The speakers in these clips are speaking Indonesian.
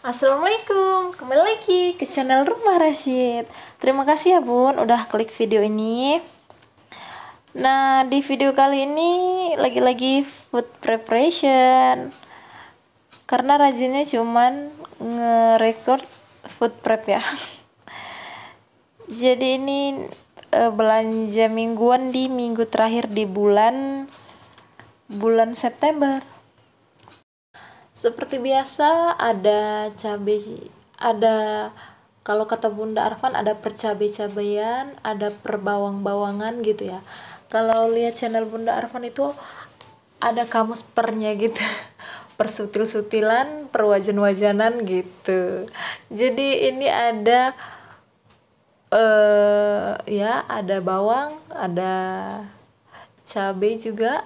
Assalamualaikum, kembali lagi ke channel Rumah Rasyid. Terima kasih ya bun, udah klik video ini. Nah, di video kali ini lagi-lagi food preparation. Karena rajinnya cuman nge-record food prep ya. Jadi ini belanja mingguan di minggu terakhir di bulan September. Seperti biasa ada cabai, ada kalau kata Bunda Arfan ada percabai-cabayan, ada perbawang-bawangan gitu ya. Kalau lihat channel Bunda Arfan itu ada kamus pernya gitu. Persutil-sutilan, perwajan-wajanan gitu. Jadi ini ada ya ada bawang, ada cabai juga.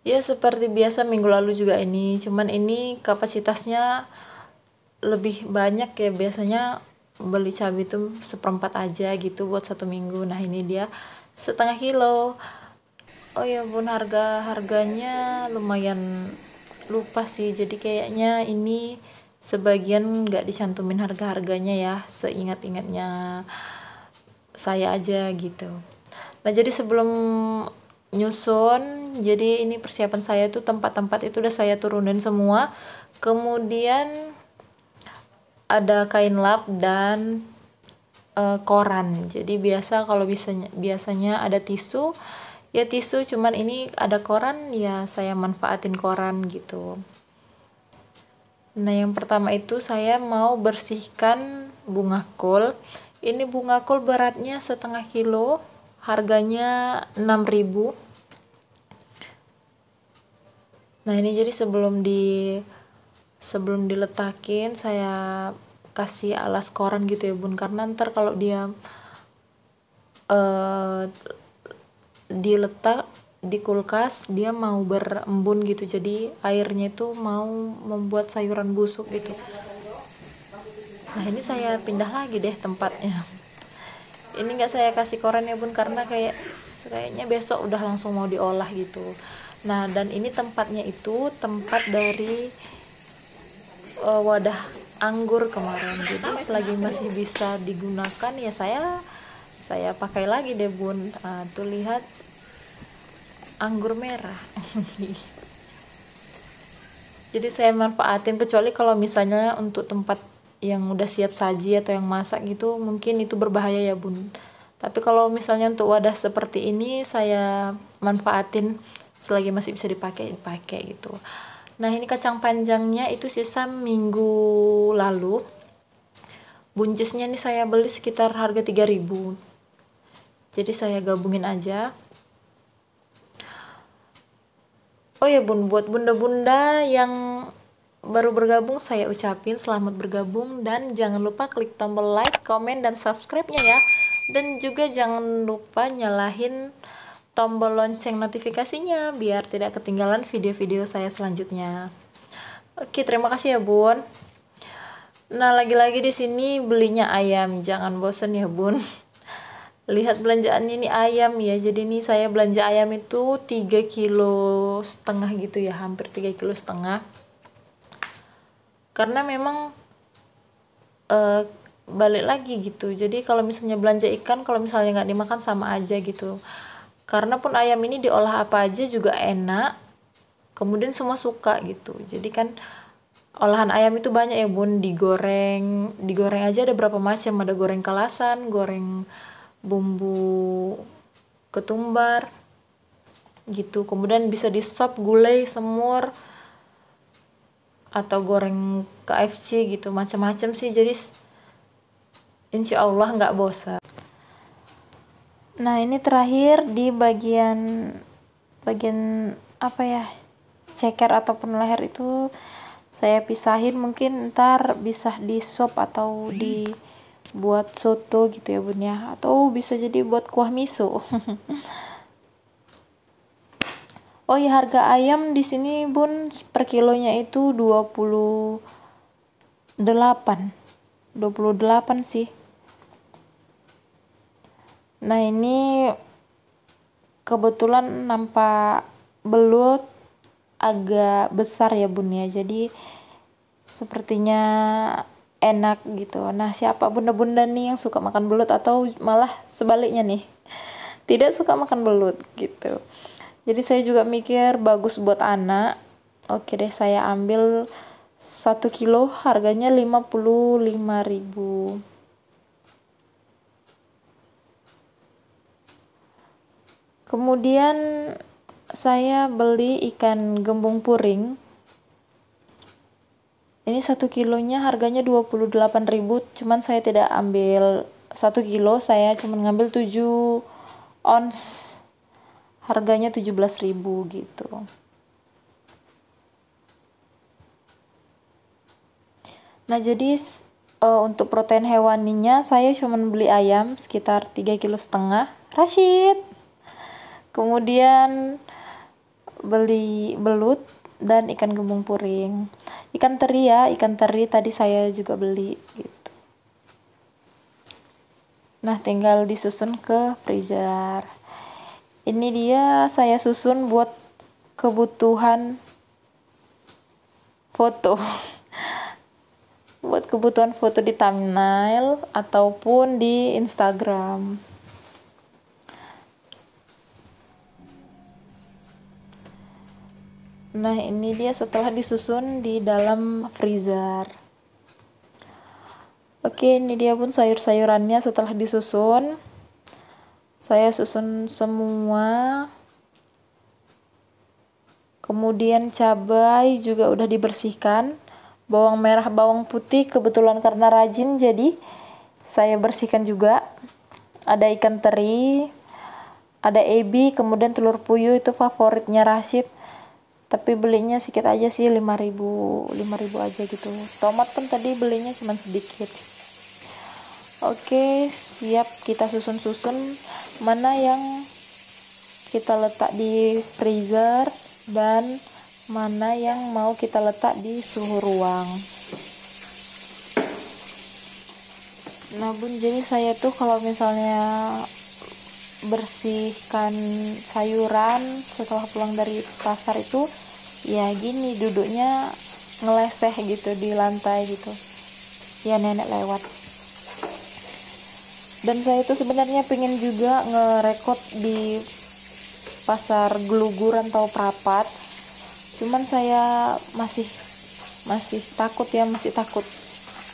Ya seperti biasa minggu lalu juga ini, cuman ini kapasitasnya lebih banyak ya, biasanya beli cabai itu seperempat aja gitu buat 1 minggu. Nah ini dia setengah kilo. Oh ya bun, harganya lumayan lupa sih, jadi kayaknya ini sebagian nggak dicantumin harga-harganya ya, seingat-ingatnya saya aja gitu. Nah jadi sebelum nyusun, jadi ini persiapan saya tuh tempat-tempat itu udah saya turunin semua, kemudian ada kain lap dan koran. Jadi kalau biasanya ada tisu ya tisu, cuman ini ada koran ya saya manfaatin koran gitu. Nah yang pertama itu saya mau bersihkan bunga kol. Ini bunga kol beratnya setengah kilo, harganya 6.000. Nah ini jadi sebelum diletakin saya kasih alas koran gitu ya bun, karena ntar kalau dia diletak di kulkas dia mau berembun gitu, jadi airnya itu mau membuat sayuran busuk gitu. Nah ini saya pindah lagi deh tempatnya. Ini nggak saya kasih koran ya bun, karena kayaknya besok udah langsung mau diolah gitu. Nah dan ini tempatnya itu tempat dari wadah anggur kemarin, jadi selagi masih bisa digunakan ya saya pakai lagi deh bun. Tuh lihat anggur merah. Jadi saya manfaatin, kecuali kalau misalnya untuk tempat yang udah siap saji atau yang masak gitu mungkin itu berbahaya ya bun, tapi kalau misalnya untuk wadah seperti ini saya manfaatin selagi masih bisa dipakai gitu. Nah ini kacang panjangnya itu sisa minggu lalu, buncisnya nih saya beli sekitar harga 3.000, jadi saya gabungin aja. Oh ya bun, buat bunda-bunda yang baru bergabung saya ucapin selamat bergabung, dan jangan lupa klik tombol like, komen, dan subscribe-nya ya. Dan juga jangan lupa nyalahin tombol lonceng notifikasinya biar tidak ketinggalan video-video saya selanjutnya. Oke, terima kasih ya bun. Nah lagi-lagi di sini belinya ayam, jangan bosen ya bun. Lihat belanjaan ini ayam ya, jadi ini saya belanja ayam itu 3,5 kilo gitu ya, hampir 3,5 kilo, karena memang balik lagi gitu. Jadi kalau misalnya belanja ikan, kalau misalnya nggak dimakan sama aja gitu, karena pun ayam ini diolah apa aja juga enak, kemudian semua suka gitu. Jadi kan olahan ayam itu banyak ya bun, digoreng aja ada berapa macam, ada goreng kalasan, goreng bumbu ketumbar gitu, kemudian bisa di sop gulai semur atau goreng KFC gitu, macam-macam sih, jadi insya Allah nggak bosan. Nah ini terakhir di bagian apa ya, ceker ataupun leher itu saya pisahin, mungkin ntar bisa di sop atau dibuat soto gitu ya bun ya, atau bisa jadi buat kuah miso. Oh ya, harga ayam di sini bun per kilonya itu 28 sih. Nah ini kebetulan nampak belut agak besar ya bun ya, jadi sepertinya enak gitu. Nah, siapa bunda-bunda nih yang suka makan belut atau malah sebaliknya nih, tidak suka makan belut gitu. Jadi saya juga mikir bagus buat anak. Oke deh, saya ambil 1 kilo, harganya 55.000. Kemudian saya beli ikan gembung puring. Ini 1 kilonya harganya 28.000, cuman saya tidak ambil 1 kilo, saya cuman ngambil 7 ons, harganya 17.000 gitu. Nah, jadi untuk protein hewaninya saya cuman beli ayam sekitar 3,5 kg, Rashid. Kemudian beli belut dan ikan gembung puring. Ikan teri ya, ikan teri tadi saya juga beli gitu. Nah, tinggal disusun ke freezer. Ini dia saya susun buat kebutuhan foto. Buat kebutuhan foto di thumbnail ataupun di Instagram. Nah, ini dia setelah disusun di dalam freezer. Oke, ini dia pun sayur-sayurannya setelah disusun. Saya susun semua. Kemudian cabai juga udah dibersihkan. Bawang merah, bawang putih kebetulan karena rajin jadi saya bersihkan juga. Ada ikan teri, ada ebi, kemudian telur puyuh, itu favoritnya Rashid. Tapi belinya sedikit aja sih, 5.000 aja gitu. Tomat pun tadi belinya cuma sedikit. Oke, siap, kita susun-susun mana yang kita letak di freezer dan mana yang mau kita letak di suhu ruang. Nah bun, jadi saya tuh kalau misalnya bersihkan sayuran setelah pulang dari pasar itu ya gini, duduknya ngeleseh gitu di lantai gitu ya, nenek lewat. Dan saya tuh sebenarnya pengen juga ngerekod di pasar Geluguran atau Prapat, cuman saya masih takut ya,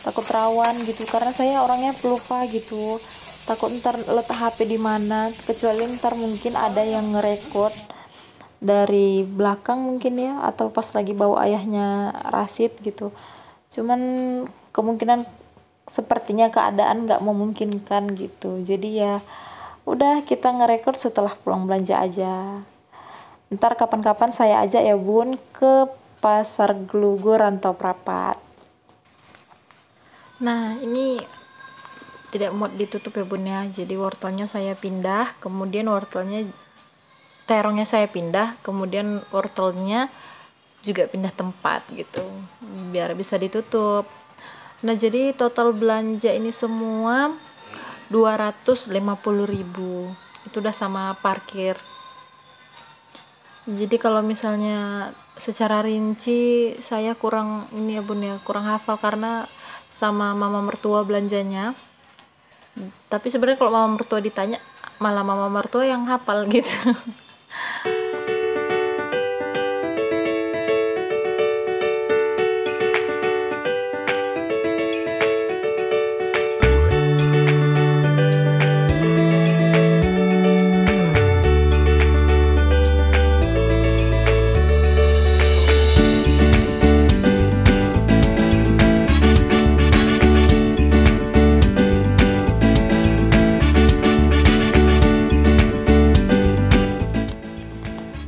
takut rawan gitu, karena saya orangnya pelupa gitu, takut ntar letak HP di mana, kecuali ntar mungkin ada yang ngerekod dari belakang mungkin ya, atau pas lagi bawa ayahnya Rashid gitu. Cuman kemungkinan sepertinya keadaan nggak memungkinkan gitu, jadi ya udah kita ngerekod setelah pulang belanja aja. Ntar kapan-kapan saya ajak ya bun ke pasar Gelugur atau Prapat. Nah, ini tidak mau ditutup ya bun ya, jadi wortelnya saya pindah, kemudian terongnya saya pindah, kemudian wortelnya juga pindah tempat gitu biar bisa ditutup. Nah, jadi total belanja ini semua 250.000, itu udah sama parkir. Jadi kalau misalnya secara rinci saya kurang ini ya bun ya, kurang hafal karena sama mama mertua belanjanya. Tapi sebenarnya kalau mama mertua ditanya, malah mama mertua yang hafal gitu.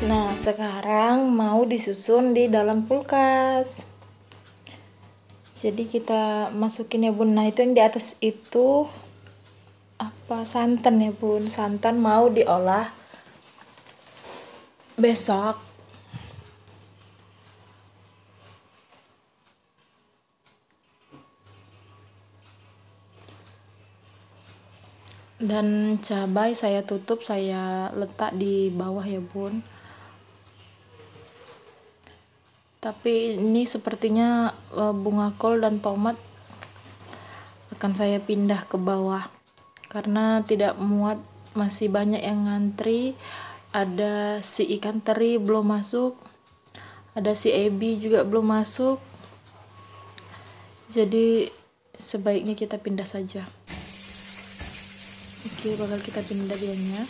Nah, sekarang mau disusun di dalam kulkas. Jadi kita masukin ya bun. Nah, itu yang di atas itu apa, santan ya bun, santan mau diolah besok. Dan cabai saya tutup, saya letak di bawah ya bun. Tapi ini sepertinya bunga kol dan tomat akan saya pindah ke bawah karena tidak muat, masih banyak yang ngantri. Ada si ikan teri belum masuk, ada si ebi juga belum masuk, jadi sebaiknya kita pindah saja. Oke, bakal kita pindah dianya.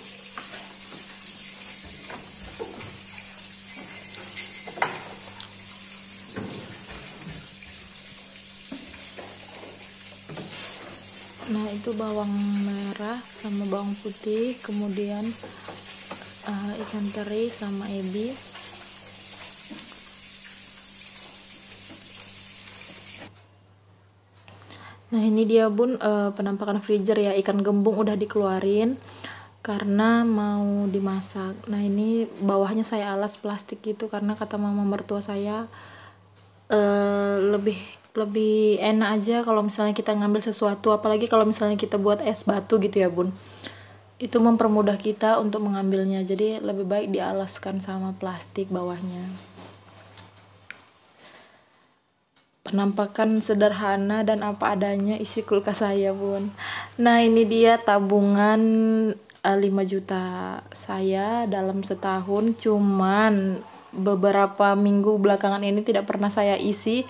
Nah, itu bawang merah sama bawang putih, kemudian ikan teri sama ebi. Nah, ini dia bun penampakan freezer ya. Ikan gembung udah dikeluarin karena mau dimasak. Nah, ini bawahnya saya alas plastik gitu karena kata mama mertua saya lebih enak aja kalau misalnya kita ngambil sesuatu, apalagi kalau misalnya kita buat es batu gitu ya bun, itu mempermudah kita untuk mengambilnya, jadi lebih baik dialaskan sama plastik bawahnya. Penampakan sederhana dan apa adanya isi kulkas saya bun. Nah, ini dia tabungan 5 juta saya dalam setahun, cuman beberapa minggu belakangan ini tidak pernah saya isi.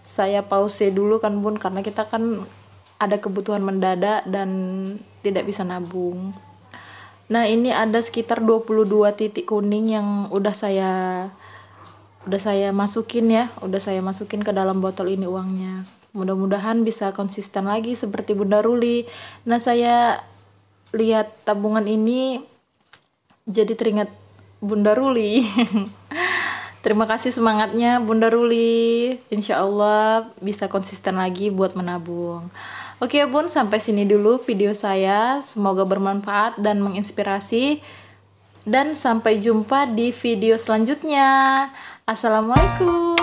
Saya pause dulu kan bun, karena kita kan ada kebutuhan mendadak dan tidak bisa nabung. Nah, ini ada sekitar 22 titik kuning yang udah saya masukin ya, udah saya masukin ke dalam botol ini uangnya. Mudah-mudahan bisa konsisten lagi seperti Bunda Ruli. Nah, saya lihat tabungan ini jadi teringat Bunda Ruli. Terima kasih semangatnya Bunda Ruli. Insya Allah bisa konsisten lagi buat menabung. Oke bun, sampai sini dulu video saya. Semoga bermanfaat dan menginspirasi. Dan sampai jumpa di video selanjutnya. Assalamualaikum.